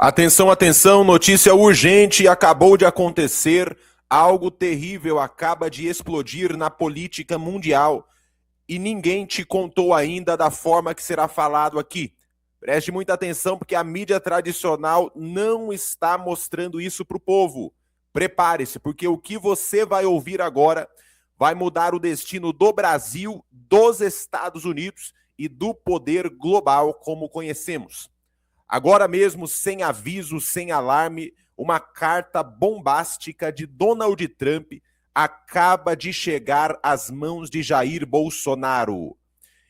Atenção, atenção, notícia urgente, acabou de acontecer, algo terrível acaba de explodir na política mundial e ninguém te contou ainda da forma que será falado aqui. Preste muita atenção porque a mídia tradicional não está mostrando isso para o povo. Prepare-se, porque o que você vai ouvir agora vai mudar o destino do Brasil, dos Estados Unidos e do poder global como conhecemos. Agora mesmo, sem aviso, sem alarme, uma carta bombástica de Donald Trump acaba de chegar às mãos de Jair Bolsonaro.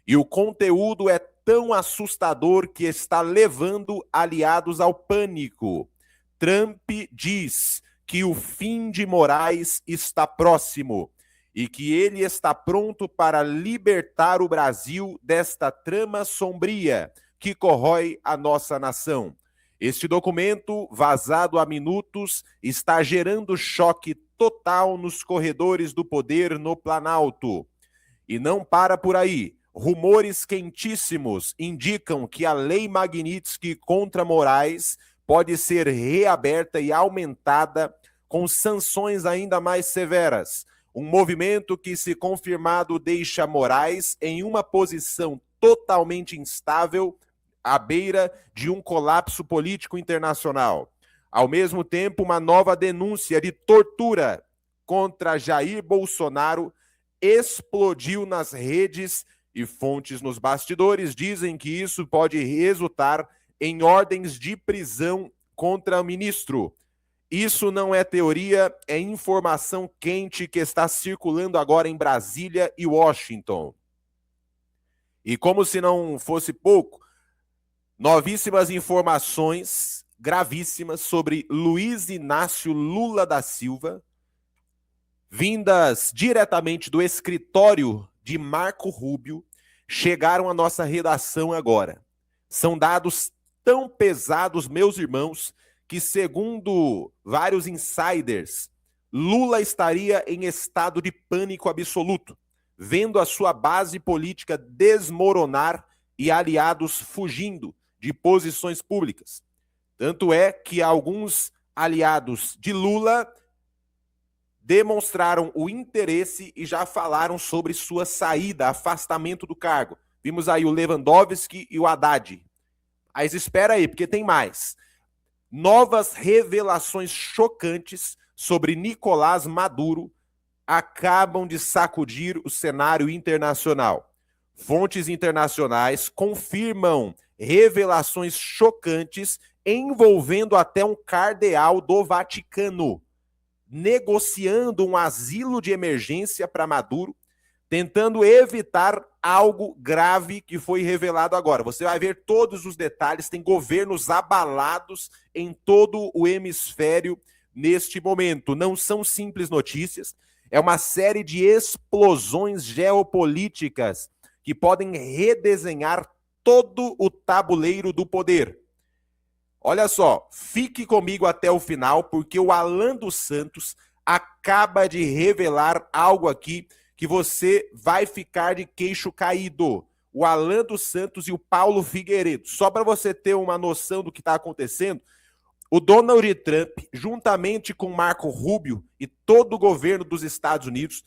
E o conteúdo é tão assustador que está levando aliados ao pânico. Trump diz que o fim de Moraes está próximo e que ele está pronto para libertar o Brasil desta trama sombria que corrói a nossa nação. Este documento, vazado há minutos, está gerando choque total nos corredores do poder no Planalto. E não para por aí. Rumores quentíssimos indicam que a Lei Magnitsky contra Moraes pode ser reaberta e aumentada com sanções ainda mais severas. Um movimento que, se confirmado, deixa Moraes em uma posição totalmente instável à beira de um colapso político internacional. Ao mesmo tempo, uma nova denúncia de tortura contra Jair Bolsonaro explodiu nas redes e fontes nos bastidores dizem que isso pode resultar em ordens de prisão contra o ministro. Isso não é teoria, é informação quente que está circulando agora em Brasília e Washington. E como se não fosse pouco, novíssimas informações gravíssimas sobre Luiz Inácio Lula da Silva, vindas diretamente do escritório de Marco Rubio, chegaram à nossa redação agora. São dados tão pesados, meus irmãos, que, segundo vários insiders, Lula estaria em estado de pânico absoluto, vendo a sua base política desmoronar e aliados fugindo de posições públicas. Tanto é que alguns aliados de Lula demonstraram o interesse e já falaram sobre sua saída, afastamento do cargo. Vimos aí o Lewandowski e o Haddad. Mas espera aí, porque tem mais. Novas revelações chocantes sobre Nicolás Maduro acabam de sacudir o cenário internacional. Fontes internacionais confirmam revelações chocantes envolvendo até um cardeal do Vaticano, negociando um asilo de emergência para Maduro, tentando evitar algo grave que foi revelado agora. Você vai ver todos os detalhes, tem governos abalados em todo o hemisfério neste momento. Não são simples notícias, é uma série de explosões geopolíticas que podem redesenhar todo o tabuleiro do poder. Olha só, fique comigo até o final, porque o Alan dos Santos acaba de revelar algo aqui que você vai ficar de queixo caído. O Alan dos Santos e o Paulo Figueiredo. Só para você ter uma noção do que está acontecendo, o Donald Trump, juntamente com Marco Rubio e todo o governo dos Estados Unidos,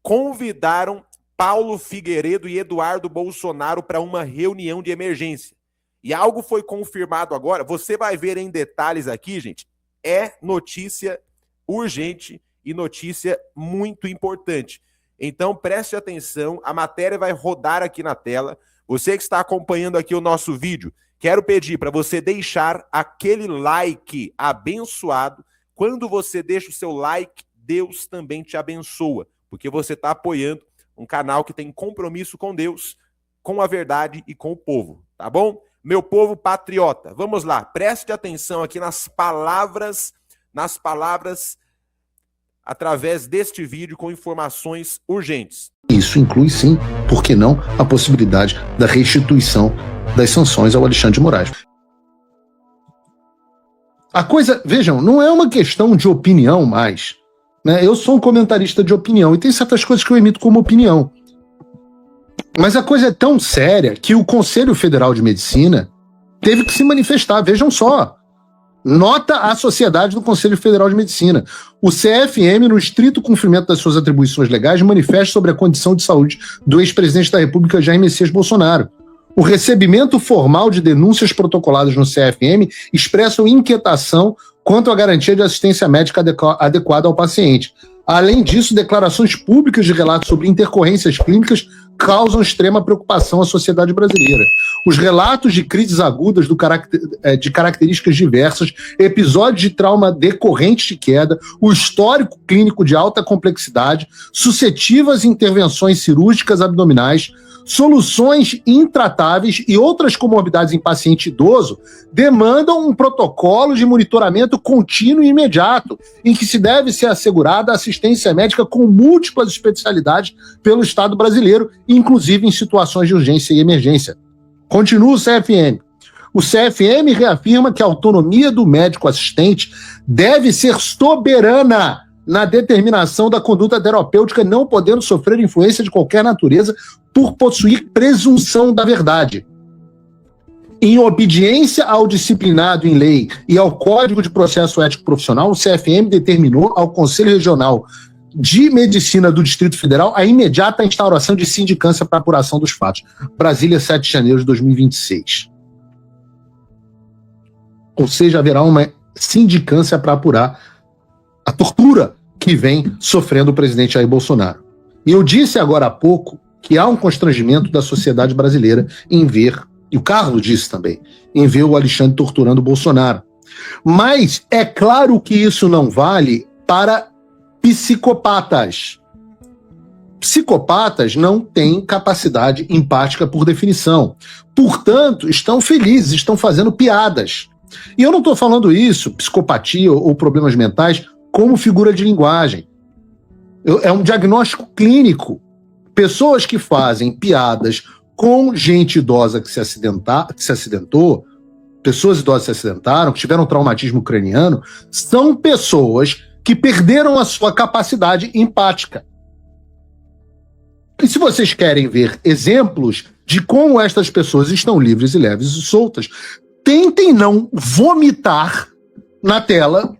convidaram Paulo Figueiredo e Eduardo Bolsonaro para uma reunião de emergência. E algo foi confirmado agora, você vai ver em detalhes aqui, gente, é notícia urgente e notícia muito importante. Então preste atenção, a matéria vai rodar aqui na tela. Você que está acompanhando aqui o nosso vídeo, quero pedir para você deixar aquele like abençoado. Quando você deixa o seu like, Deus também te abençoa, porque você está apoiando um canal que tem compromisso com Deus, com a verdade e com o povo, tá bom? Meu povo patriota, vamos lá, preste atenção aqui nas palavras através deste vídeo com informações urgentes. Isso inclui, sim, por que não, a possibilidade da restituição das sanções ao Alexandre de Moraes. A coisa, vejam, não é uma questão de opinião mais, né? Eu sou um comentarista de opinião e tem certas coisas que eu emito como opinião. Mas a coisa é tão séria que o Conselho Federal de Medicina teve que se manifestar. Vejam só, Nota à Sociedade do Conselho Federal de Medicina. O CFM, no estrito cumprimento das suas atribuições legais, manifesta sobre a condição de saúde do ex-presidente da República, Jair Messias Bolsonaro. O recebimento formal de denúncias protocoladas no CFM expressam inquietação quanto à garantia de assistência médica adequada ao paciente. Além disso, declarações públicas de relatos sobre intercorrências clínicas causam extrema preocupação à sociedade brasileira. Os relatos de crises agudas de características diversas, episódios de trauma decorrentes de queda, o histórico clínico de alta complexidade, suscetíveis intervenções cirúrgicas abdominais, soluções intratáveis e outras comorbidades em paciente idoso demandam um protocolo de monitoramento contínuo e imediato, em que se deve ser assegurada assistência médica com múltiplas especialidades pelo Estado brasileiro, inclusive em situações de urgência e emergência. Continua o CFM. O CFM reafirma que a autonomia do médico assistente deve ser soberana na determinação da conduta terapêutica, não podendo sofrer influência de qualquer natureza por possuir presunção da verdade. Em obediência ao disciplinado em lei e ao Código de Processo Ético Profissional, o CFM determinou ao Conselho Regional de Medicina do Distrito Federal a imediata instauração de sindicância para apuração dos fatos. Brasília, 7 de janeiro de 2026. Ou seja, haverá uma sindicância para apurar a tortura que vem sofrendo o presidente Jair Bolsonaro. E eu disse agora há pouco que há um constrangimento da sociedade brasileira em ver, e o Carlos disse também, em ver o Alexandre torturando o Bolsonaro. Mas é claro que isso não vale para psicopatas. Psicopatas não têm capacidade empática por definição. Portanto, estão felizes, estão fazendo piadas. E eu não estou falando isso, psicopatia ou problemas mentais, como figura de linguagem. É um diagnóstico clínico. Pessoas que fazem piadas com gente idosa que se acidentou, pessoas idosas que se acidentaram, que tiveram traumatismo craniano, são pessoas que perderam a sua capacidade empática. E se vocês querem ver exemplos de como estas pessoas estão livres e leves e soltas, tentem não vomitar na tela.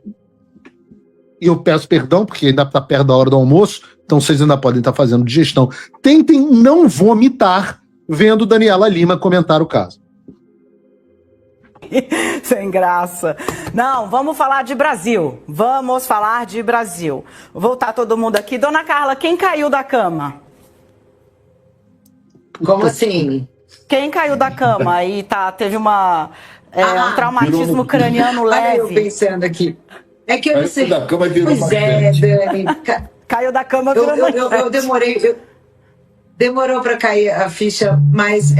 E eu peço perdão, porque ainda está perto da hora do almoço, então vocês ainda podem estar fazendo digestão. Tentem não vomitar vendo Daniela Lima comentar o caso. Sem graça. Não, vamos falar de Brasil. Vamos falar de Brasil. Vou voltar todo mundo aqui. Dona Carla, quem caiu da cama? Como assim? Quem caiu da cama e teve um traumatismo craniano leve? Eu pensando aqui. É que eu não sei. Da cama virou pois é, Dani. Caiu da cama, virou eu demorei. Demorou para cair a ficha, mas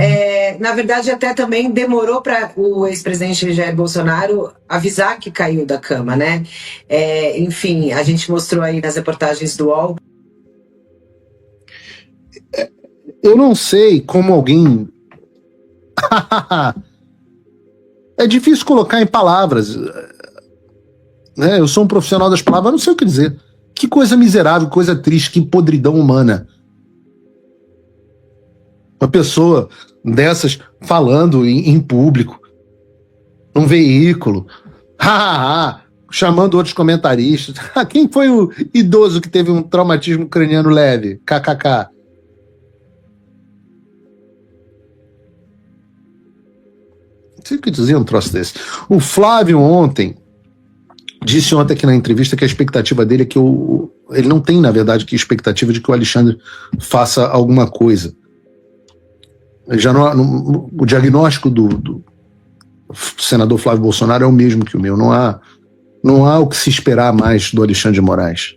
na verdade até também demorou para o ex-presidente Jair Bolsonaro avisar que caiu da cama, né? Enfim, a gente mostrou aí nas reportagens do UOL. Eu não sei como alguém... É difícil colocar em palavras. Né? Eu sou um profissional das palavras, não sei o que dizer. Que coisa miserável, coisa triste, que podridão humana. Uma pessoa dessas falando em público, num veículo, chamando outros comentaristas. Quem foi o idoso que teve um traumatismo craniano leve? KKK. Não sei o que dizer um troço desse. O Flávio disse ontem aqui na entrevista que a expectativa dele é que ele não tem, na verdade, que expectativa de que o Alexandre faça alguma coisa. Já o diagnóstico do senador Flávio Bolsonaro é o mesmo que o meu. Não há o que se esperar mais do Alexandre de Moraes.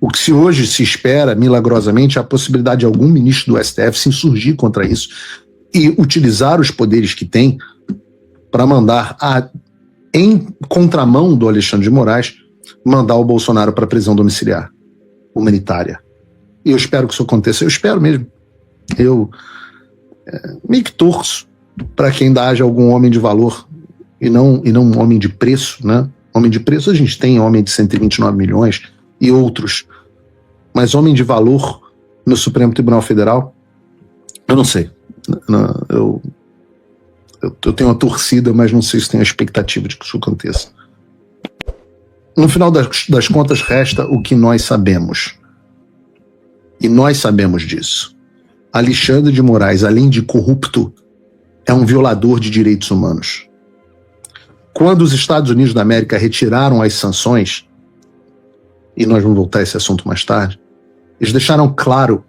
O que hoje se espera, milagrosamente, é a possibilidade de algum ministro do STF se insurgir contra isso e utilizar os poderes que tem para mandar, em contramão do Alexandre de Moraes, mandar o Bolsonaro para a prisão domiciliar humanitária. E eu espero que isso aconteça. Eu espero mesmo. Eu meio que torço para que ainda haja algum homem de valor e não um homem de preço, né? Homem de preço a gente tem homem de 129 milhões e outros, mas homem de valor no Supremo Tribunal Federal, eu não sei. Eu Eu tenho uma torcida, mas não sei se tenho a expectativa de que isso aconteça. No final das contas, resta o que nós sabemos. E nós sabemos disso. Alexandre de Moraes, além de corrupto, é um violador de direitos humanos. Quando os Estados Unidos da América retiraram as sanções, e nós vamos voltar a esse assunto mais tarde, eles deixaram claro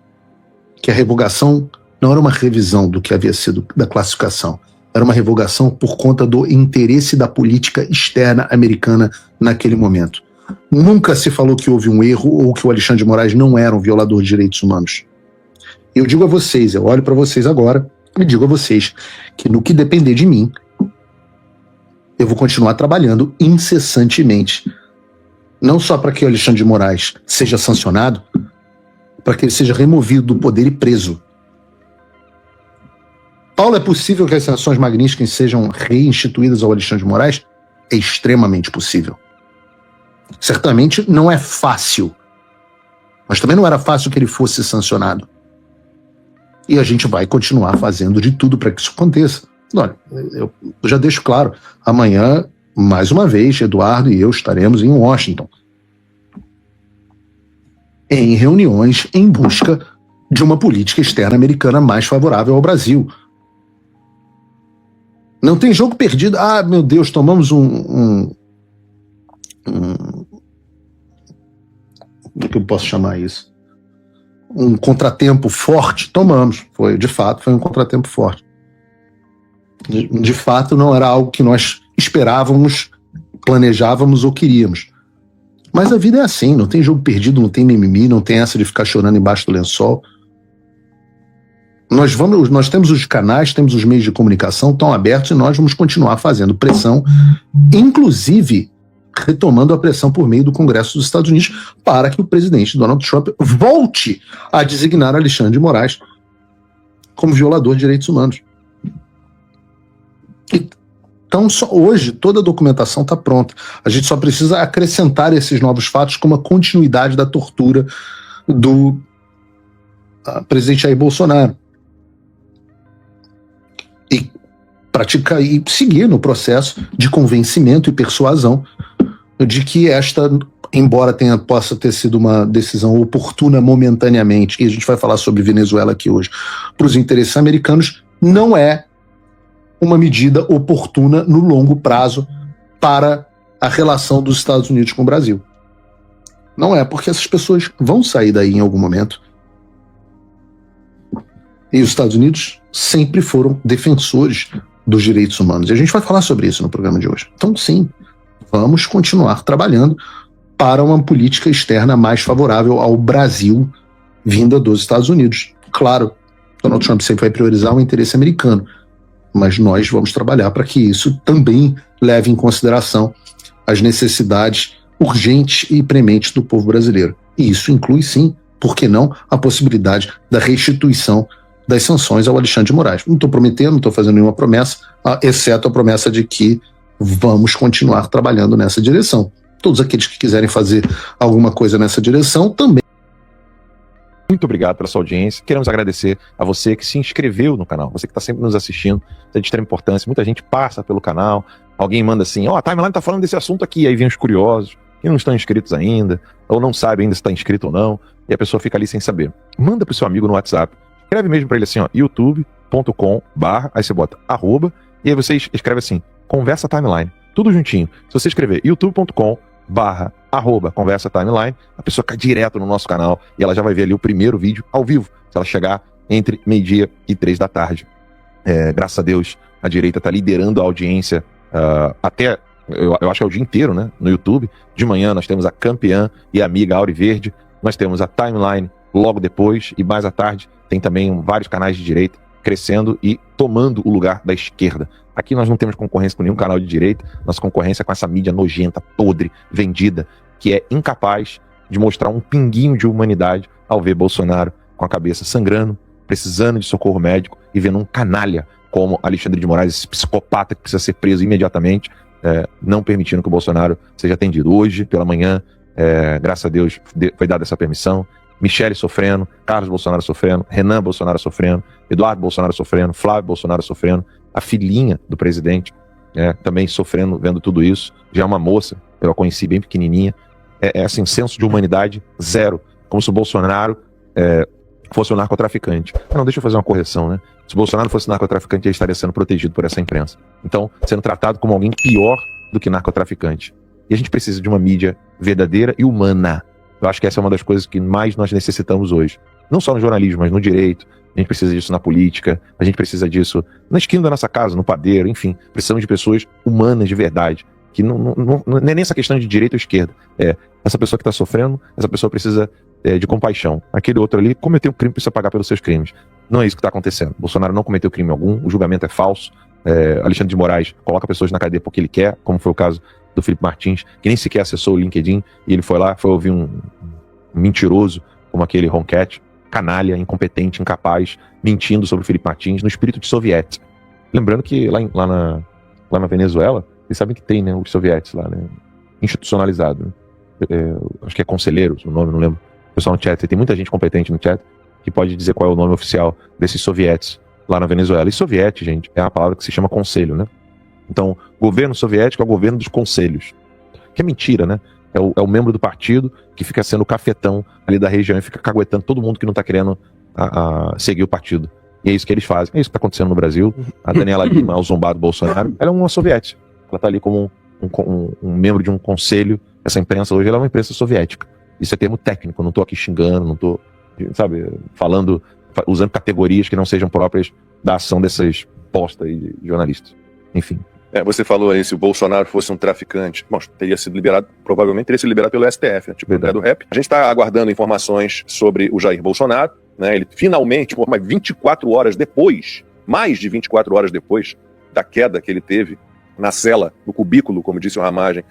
que a revogação não era uma revisão do que havia sido da classificação, era uma revogação por conta do interesse da política externa americana naquele momento. Nunca se falou que houve um erro ou que o Alexandre de Moraes não era um violador de direitos humanos. Eu digo a vocês, eu olho para vocês agora e digo a vocês que no que depender de mim, eu vou continuar trabalhando incessantemente. Não só para que o Alexandre de Moraes seja sancionado, para que ele seja removido do poder e preso. Paulo, é possível que as sanções Magnitsky sejam reinstituídas ao Alexandre de Moraes? É extremamente possível. Certamente não é fácil, mas também não era fácil que ele fosse sancionado. E a gente vai continuar fazendo de tudo para que isso aconteça. Olha, eu já deixo claro, amanhã, mais uma vez, Eduardo e eu estaremos em Washington, em reuniões em busca de uma política externa americana mais favorável ao Brasil. Não tem jogo perdido. Ah, meu Deus, tomamos o que eu posso chamar isso? Um contratempo forte? Tomamos. De fato, foi um contratempo forte. De fato, não era algo que nós esperávamos, planejávamos ou queríamos. Mas a vida é assim, não tem jogo perdido, não tem mimimi, não tem essa de ficar chorando embaixo do lençol. Nós temos os canais, temos os meios de comunicação tão abertos e nós vamos continuar fazendo pressão, inclusive retomando a pressão por meio do Congresso dos Estados Unidos para que o presidente Donald Trump volte a designar Alexandre de Moraes como violador de direitos humanos. Então, hoje, toda a documentação está pronta. A gente só precisa acrescentar esses novos fatos como a continuidade da tortura do presidente Jair Bolsonaro. E praticar e seguir no processo de convencimento e persuasão de que esta, embora possa ter sido uma decisão oportuna momentaneamente, e a gente vai falar sobre Venezuela aqui hoje, para os interesses americanos, não é uma medida oportuna no longo prazo para a relação dos Estados Unidos com o Brasil. Não é, porque essas pessoas vão sair daí em algum momento. E os Estados Unidos sempre foram defensores dos direitos humanos. E a gente vai falar sobre isso no programa de hoje. Então, sim, vamos continuar trabalhando para uma política externa mais favorável ao Brasil, vinda dos Estados Unidos. Claro, Donald Trump sempre vai priorizar o interesse americano, mas nós vamos trabalhar para que isso também leve em consideração as necessidades urgentes e prementes do povo brasileiro. E isso inclui, sim, por que não, a possibilidade da restituição das sanções ao Alexandre de Moraes. Não estou prometendo, não estou fazendo nenhuma promessa, exceto a promessa de que vamos continuar trabalhando nessa direção. Todos aqueles que quiserem fazer alguma coisa nessa direção também. Muito obrigado pela sua audiência. Queremos agradecer a você que se inscreveu no canal, você que está sempre nos assistindo, é de extrema importância. Muita gente passa pelo canal, alguém manda assim, a timeline está falando desse assunto aqui, aí vem os curiosos, que não estão inscritos ainda, ou não sabem ainda se está inscrito ou não, e a pessoa fica ali sem saber. Manda para o seu amigo no WhatsApp, escreve mesmo para ele assim, youtube.com/, aí você bota @, e aí você escreve assim, Conversa Timeline, tudo juntinho. Se você escrever youtube.com/, Conversa Timeline, a pessoa cai direto no nosso canal e ela já vai ver ali o primeiro vídeo ao vivo, se ela chegar entre 12:00 e 3 da tarde. Graças a Deus, a direita está liderando a audiência até, eu acho que é o dia inteiro, né, no YouTube. De manhã nós temos a campeã e a amiga Auriverde, nós temos a Timeline logo depois, e mais à tarde tem também vários canais de direita crescendo e tomando o lugar da esquerda. Aqui nós não temos concorrência com nenhum canal de direita, nossa concorrência é com essa mídia nojenta, podre, vendida, que é incapaz de mostrar um pinguinho de humanidade ao ver Bolsonaro com a cabeça sangrando, precisando de socorro médico e vendo um canalha como Alexandre de Moraes, esse psicopata que precisa ser preso imediatamente, não permitindo que o Bolsonaro seja atendido. Hoje, pela manhã, graças a Deus, foi dada essa permissão. Michele sofrendo, Carlos Bolsonaro sofrendo, Renan Bolsonaro sofrendo, Eduardo Bolsonaro sofrendo, Flávio Bolsonaro sofrendo, A filhinha do presidente, também sofrendo, vendo tudo isso, já é uma moça, eu a conheci bem pequenininha, assim, senso de humanidade zero, como se o Bolsonaro fosse um narcotraficante. Não, deixa eu fazer uma correção, né? Se o Bolsonaro fosse narcotraficante, ele estaria sendo protegido por essa imprensa. Então, sendo tratado como alguém pior do que narcotraficante. E a gente precisa de uma mídia verdadeira e humana. Eu acho que essa é uma das coisas que mais nós necessitamos hoje. Não só no jornalismo, mas no direito. A gente precisa disso na política, a gente precisa disso na esquina da nossa casa, no padeiro, enfim. Precisamos de pessoas humanas de verdade. Que não é nem essa questão de direita ou esquerda. Essa pessoa que está sofrendo, essa pessoa precisa de compaixão. Aquele outro ali cometeu um crime, precisa pagar pelos seus crimes. Não é isso que está acontecendo. Bolsonaro não cometeu crime algum, o julgamento é falso. Alexandre de Moraes coloca pessoas na cadeia porque ele quer, como foi o caso do Felipe Martins, que nem sequer acessou o LinkedIn, e ele foi lá, foi ouvir um mentiroso como aquele Ronquete, canalha, incompetente, incapaz, mentindo sobre o Felipe Martins no espírito de soviético. Lembrando que lá na Venezuela, vocês sabem que tem, né, os sovietes lá, né, institucionalizado. Né? Acho que é conselheiros o nome, não lembro. O pessoal no chat, tem muita gente competente no chat que pode dizer qual é o nome oficial desses sovietes lá na Venezuela. E soviete, gente, é uma palavra que se chama conselho, né? Então, governo soviético é o governo dos conselhos. Que é mentira, né? É o membro do partido que fica sendo o cafetão ali da região e fica caguetando todo mundo que não tá querendo seguir o partido. E é isso que eles fazem. É isso que tá acontecendo no Brasil. A Daniela Lima, o zombado Bolsonaro, ela é uma soviética. Ela tá ali como um membro de um conselho. Essa imprensa hoje ela é uma imprensa soviética. Isso é termo técnico, eu não tô aqui xingando, não tô, sabe, usando categorias que não sejam próprias da ação dessas postas e jornalistas. Enfim. Você falou aí, se o Bolsonaro fosse um traficante, bom, provavelmente teria sido liberado pelo STF, né? Tipo o do rap. A gente está aguardando informações sobre o Jair Bolsonaro, né? Ele finalmente, mais de 24 horas depois da queda que ele teve na cela, no cubículo, como disse o Ramagem,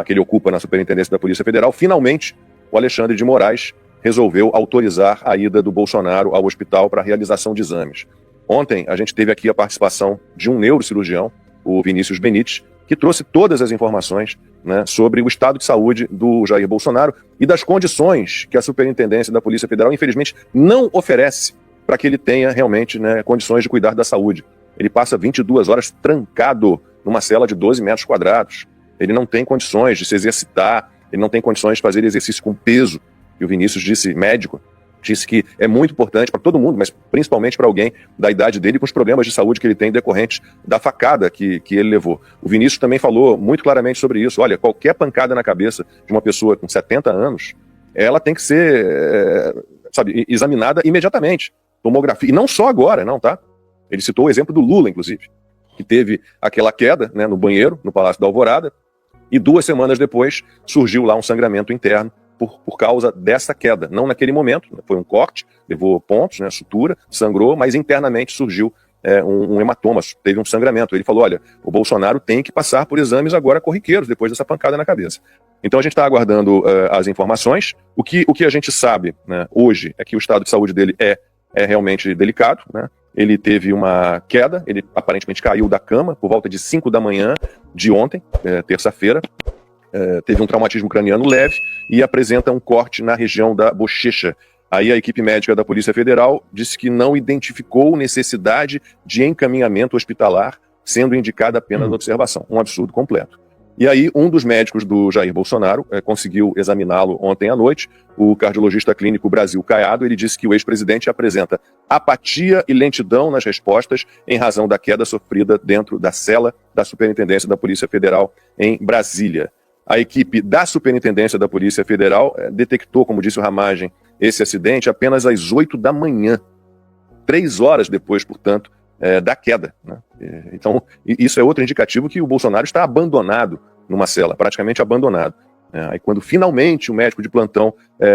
que ele ocupa na Superintendência da Polícia Federal, finalmente o Alexandre de Moraes resolveu autorizar a ida do Bolsonaro ao hospital para a realização de exames. Ontem a gente teve aqui a participação de um neurocirurgião, o Vinícius Benites, que trouxe todas as informações, né, sobre o estado de saúde do Jair Bolsonaro e das condições que a Superintendência da Polícia Federal, infelizmente, não oferece para que ele tenha realmente, né, condições de cuidar da saúde. Ele passa 22 horas trancado numa cela de 12 metros quadrados. Ele não tem condições de se exercitar, ele não tem condições de fazer exercício com peso. E o Vinícius disse, médico, disse que é muito importante para todo mundo, mas principalmente para alguém da idade dele, com os problemas de saúde que ele tem decorrentes da facada que ele levou. O Vinícius também falou muito claramente sobre isso. Olha, qualquer pancada na cabeça de uma pessoa com 70 anos, ela tem que ser, examinada imediatamente. Tomografia. E não só agora, não, tá? Ele citou o exemplo do Lula, inclusive, que teve aquela queda, né, no banheiro, no Palácio da Alvorada, e 2 semanas depois surgiu lá um sangramento interno por causa dessa queda. Não naquele momento, né, foi um corte, levou pontos, né, sutura, sangrou, mas internamente surgiu um hematoma, teve um sangramento. Ele falou, olha, o Bolsonaro tem que passar por exames agora corriqueiros, depois dessa pancada na cabeça. Então a gente está aguardando as informações. O que a gente sabe, né, hoje é que o estado de saúde dele é realmente delicado, né? Ele teve uma queda, ele aparentemente caiu da cama por volta de 5 da manhã de ontem, terça-feira. Teve um traumatismo craniano leve e apresenta um corte na região da bochecha. Aí a equipe médica da Polícia Federal disse que não identificou necessidade de encaminhamento hospitalar, sendo indicada apenas observação. Um absurdo completo. E aí um dos médicos do Jair Bolsonaro conseguiu examiná-lo ontem à noite, o cardiologista clínico Brasil Caiado. Ele disse que o ex-presidente apresenta apatia e lentidão nas respostas em razão da queda sofrida dentro da cela da Superintendência da Polícia Federal em Brasília. A equipe da Superintendência da Polícia Federal detectou, como disse o Ramagem, esse acidente apenas às 8 da manhã, 3 horas depois, portanto, da queda, né? Então, isso é outro indicativo que o Bolsonaro está abandonado numa cela, praticamente abandonado. Aí quando finalmente o médico de plantão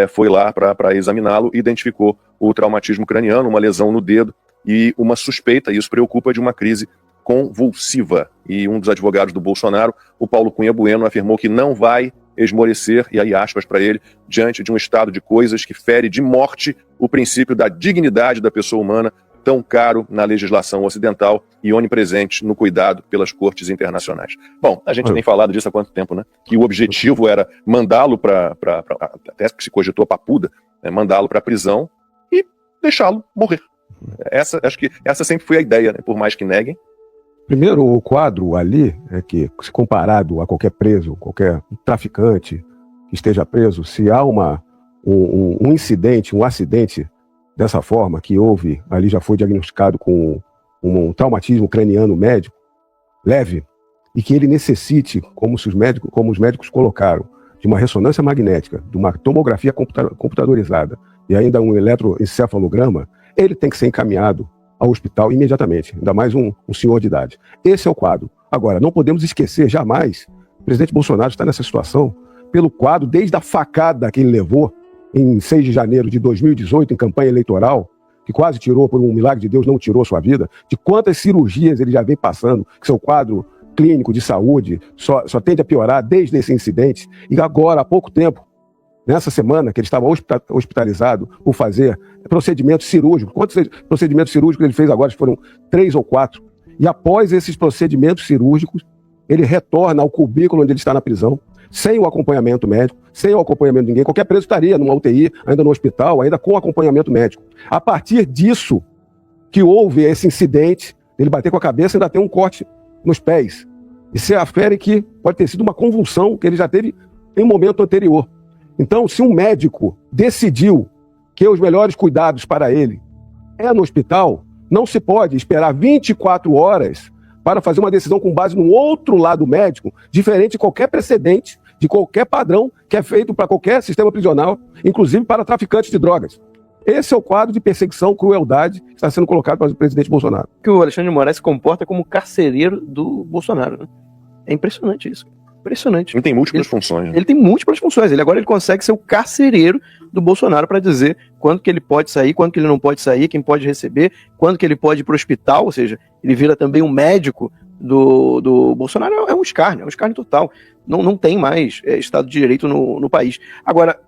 foi lá para examiná-lo, identificou o traumatismo craniano, uma lesão no dedo e uma suspeita, e isso preocupa, de uma crise convulsiva. E um dos advogados do Bolsonaro, o Paulo Cunha Bueno, afirmou que não vai esmorecer, e aí aspas para ele, diante de um estado de coisas que fere de morte o princípio da dignidade da pessoa humana, tão caro na legislação ocidental e onipresente no cuidado pelas cortes internacionais. Bom, a gente tem falado disso há quanto tempo, né? Que o objetivo era mandá-lo até que se cogitou a papuda, mandá-lo para a prisão e deixá-lo morrer. Acho que essa sempre foi a ideia, né? Por mais que neguem, Primeiro, o quadro ali é que, se comparado a qualquer preso, qualquer traficante que esteja preso, se há um incidente, um acidente dessa forma, que houve, ali já foi diagnosticado com um traumatismo craniano médico leve, e que ele necessite, como os médicos colocaram, de uma ressonância magnética, de uma tomografia computadorizada e ainda um eletroencefalograma, ele tem que ser encaminhado ao hospital imediatamente, ainda mais um senhor de idade. Esse é o quadro. Agora, não podemos esquecer jamais, o presidente Bolsonaro está nessa situação pelo quadro, desde a facada que ele levou em 6 de janeiro de 2018, em campanha eleitoral, que quase tirou, por um milagre de Deus, não tirou sua vida, de quantas cirurgias ele já vem passando, que seu quadro clínico de saúde só tende a piorar desde esse incidente, e agora, há pouco tempo, nessa semana, que ele estava hospitalizado por fazer procedimentos cirúrgicos. Quantos procedimentos cirúrgicos ele fez agora? Foram 3 ou 4. E após esses procedimentos cirúrgicos, ele retorna ao cubículo onde ele está na prisão, sem o acompanhamento médico, sem o acompanhamento de ninguém. Qualquer preso estaria numa UTI, ainda no hospital, ainda com acompanhamento médico. A partir disso, que houve esse incidente, ele bater com a cabeça e ainda tem um corte nos pés. E se afere que pode ter sido uma convulsão que ele já teve em um momento anterior. Então, se um médico decidiu que os melhores cuidados para ele é no hospital, não se pode esperar 24 horas para fazer uma decisão com base no outro lado médico, diferente de qualquer precedente, de qualquer padrão que é feito para qualquer sistema prisional, inclusive para traficantes de drogas. Esse é o quadro de perseguição, crueldade que está sendo colocado pelo presidente Bolsonaro. Que o Alexandre de Moraes se comporta como carcereiro do Bolsonaro, né? É impressionante isso. Impressionante. Ele tem múltiplas funções. Ele tem múltiplas funções. Ele consegue ser o carcereiro do Bolsonaro para dizer quando que ele pode sair, quando que ele não pode sair, quem pode receber, quando que ele pode ir para o hospital, ou seja, ele vira também um médico do Bolsonaro. É um escárnio total. Não tem mais Estado de Direito no país. Agora,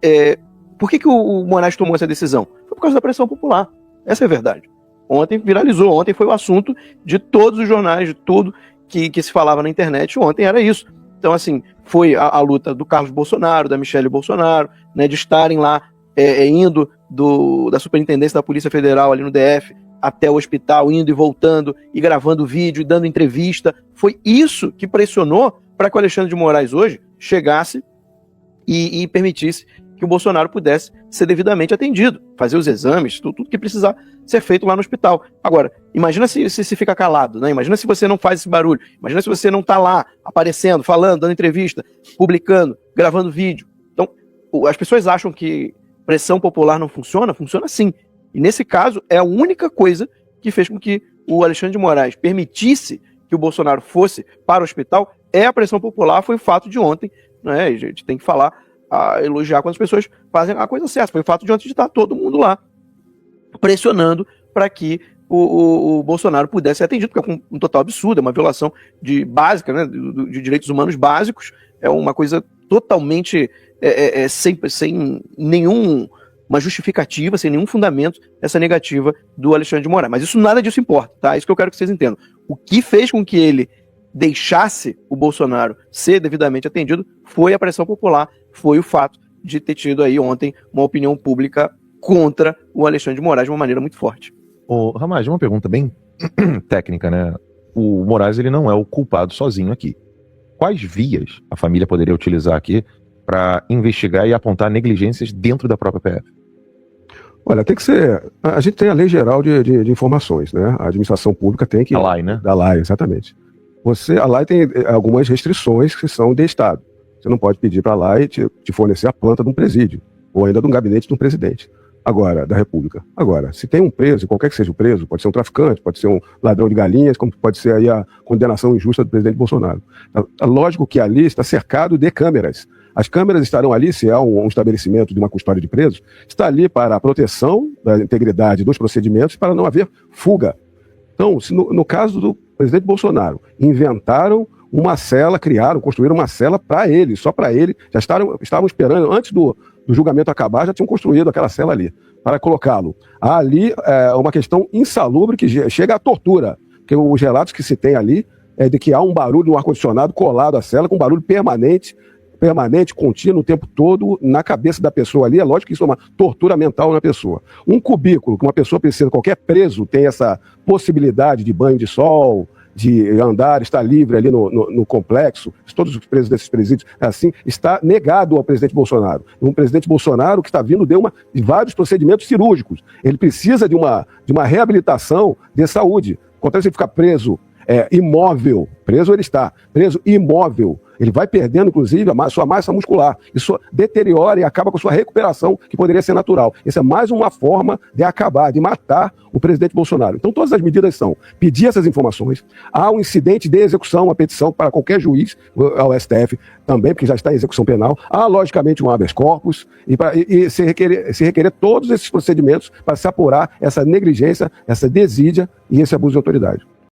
por que o Moraes tomou essa decisão? Foi por causa da pressão popular. Essa é a verdade. Ontem viralizou, ontem foi o assunto de todos os jornais, de tudo que se falava na internet, ontem era isso. Então, assim, foi a luta do Carlos Bolsonaro, da Michele Bolsonaro, né, de estarem lá indo da Superintendência da Polícia Federal ali no DF até o hospital, indo e voltando, e gravando vídeo, e dando entrevista. Foi isso que pressionou para que o Alexandre de Moraes hoje chegasse e permitisse que o Bolsonaro pudesse ser devidamente atendido, fazer os exames, tudo que precisar ser feito lá no hospital. Agora, imagina se fica calado, né? Imagina se você não faz esse barulho, imagina se você não está lá aparecendo, falando, dando entrevista, publicando, gravando vídeo. Então, as pessoas acham que pressão popular não funciona? Funciona sim. E nesse caso, é a única coisa que fez com que o Alexandre de Moraes permitisse que o Bolsonaro fosse para o hospital, é a pressão popular, foi o fato de ontem, né? A gente tem que falar, elogiar quando as pessoas fazem a coisa certa. Foi o fato de ontem de estar todo mundo lá pressionando para que o Bolsonaro pudesse ser atendido, porque é um total absurdo, é uma violação básica, né, de direitos humanos básicos, é uma coisa totalmente sem nenhuma justificativa, sem nenhum fundamento, essa negativa do Alexandre de Moraes. Mas nada disso importa, tá? Isso que eu quero que vocês entendam. O que fez com que ele deixasse o Bolsonaro ser devidamente atendido foi a pressão popular, foi o fato de ter tido aí ontem uma opinião pública contra o Alexandre de Moraes de uma maneira muito forte. Ô, Ramage, uma pergunta bem técnica, né? O Moraes, ele não é o culpado sozinho aqui. Quais vias a família poderia utilizar aqui para investigar e apontar negligências dentro da própria PF? Olha, tem que ser... A gente tem a Lei Geral de Informações, né? A administração pública tem que... A LAI, né? Da LAI, exatamente. A LAI tem algumas restrições que são de Estado. Você não pode pedir para a LAI te fornecer a planta de um presídio, ou ainda de um gabinete de um presidente. Agora, da República. Agora, se tem um preso, qualquer que seja o preso, pode ser um traficante, pode ser um ladrão de galinhas, como pode ser aí a condenação injusta do presidente Bolsonaro. É lógico que ali está cercado de câmeras. As câmeras estarão ali, se há um estabelecimento de uma custódia de presos, está ali para a proteção da integridade dos procedimentos, para não haver fuga. Então, se no caso do presidente Bolsonaro, inventaram uma cela, construíram uma cela para ele, só para ele, já estavam esperando, antes do julgamento acabar, já tinham construído aquela cela ali, para colocá-lo. Ali é uma questão insalubre que chega à tortura, porque os relatos que se tem ali é de que há um barulho no ar-condicionado colado à cela, com barulho permanente, contínuo o tempo todo na cabeça da pessoa ali. É lógico que isso é uma tortura mental na pessoa. Um cubículo que uma pessoa precisa, qualquer preso tem essa possibilidade de banho de sol, de andar, estar livre ali no complexo, todos os presos desses presídios, assim, está negado ao presidente Bolsonaro. Um presidente Bolsonaro que está vindo de vários procedimentos cirúrgicos. Ele precisa de uma reabilitação de saúde. Acontece ele ficar preso imóvel, preso ele está, preso imóvel, ele vai perdendo, inclusive, a sua massa muscular. Isso deteriora e acaba com a sua recuperação, que poderia ser natural. Essa é mais uma forma de acabar, de matar o presidente Bolsonaro. Então, todas as medidas são pedir essas informações, há um incidente de execução, uma petição para qualquer juiz, ao STF também, porque já está em execução penal, há, logicamente, um habeas corpus, e se requerer todos esses procedimentos para se apurar essa negligência, essa desídia e esse abuso de autoridade.